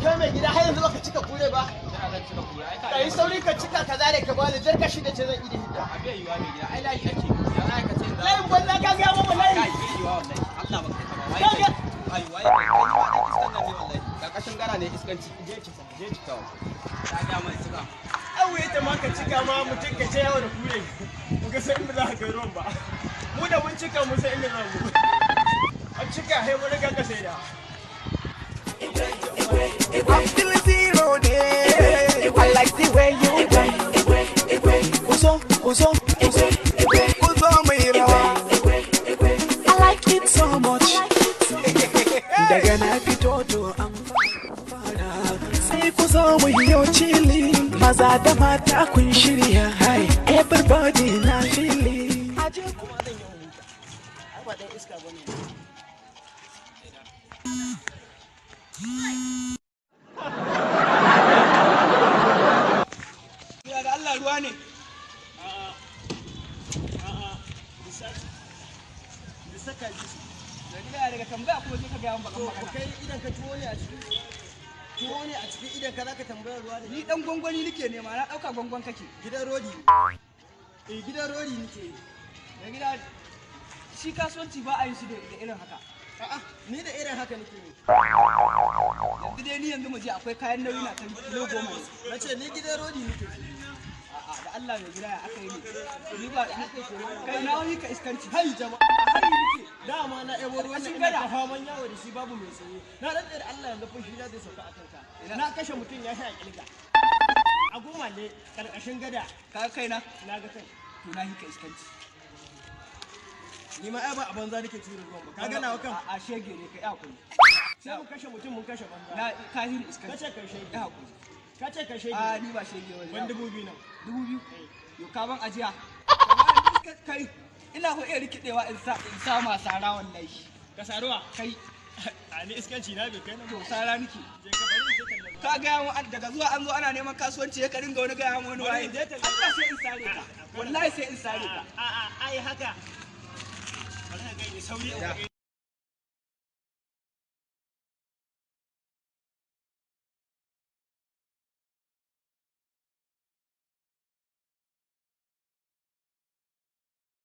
kai mai gida har yanzu baka cika kure ba. Kai sauri ka cika ka zare ka bani jar kashi da ce zan ida hidda. A bai yiwa mai gida ai layi ake. Ya za ka ce da. Layin banza ka ga mu layi. Ai bai yiwa wallahi. Allah baka ta ba. Wai ai wai kai ma da iskan nan ne wallahi. Karkashin gara ne iskanci. Je cika. Ta ga mai cika. Auye ta ma ka cika ma mutum ka ce yawo da kure. Muka san inda za ka kai ruwan ba. Mu da mun cika mu san inda za mu. An cika hai mun riga ka sai da. I'm still a zero day. I like the way you dance. Uzo, my rawa. I like it so much. Daga na fito to amfana. Sai ku zo mu yi chilling. Maza da mata kun shirya. Hi, everybody na feeling. Aje kuma zan yi huta. Ai ba dan iska bane. Ya da Allah ruwa ne. Da saka ji. Da gida daga tambaya kuma sai ka ga baka To magana. kai idan ka tuwo ne a cikin idan ka zaka tambaya ruwa ne. Ni dan gwangwani nake nema na dauka gwangwan kake. Gidan rodi. Gidan rodi nake. Da gida shi kasuwanci ba a yin shi da irin haka. A'a, ni da irin haka nake yi. Yanzu dai ni yanzu mu je akwai kayan nauyi na kan kilo 10 ne. Nace ni gidan rodi nake. A'a da Allah mai gida ya aka yi ne. Ni ba kai na wani ka iskanci. Hai jama'a, hai nake. Dama na ebo ruwan nan ina ta faman yawo da shi babu mai tsaye. Na rantsa da Allah yanzu fushi na zai sauka a kanka. Na kashe mutum ya sha kilga. A goma ne karkashin gada. Ka kai na Na ga kai. to na hika iskanci. Ni ma ai ba a banza nake tura ruwan ba. Ka ga nawa kan? A shege ne kai hakuri. Sai mu kashe mutum mun kashe banza. Na ka hiri iskanci. Kace kai shege. Ya hakuri. Kace kai shege. A ni ba shege wani. Ban 2000 nan. 2000. Yo ka ban ajiya. Kai ina ko iya rikidewa in sa ma sara wallahi. Ka saruwa. Kai A ni iskanci na bai kai nan. to sara nake. Je ka bari in je kallon. Ka ga mu daga zuwa an zo ana neman kasuwanci ya ka dinga wani ga mu wani waye. Allah sai in sare ka. Wallahi sai in sare ka. Ai haka. Bari ka ga ni sauri.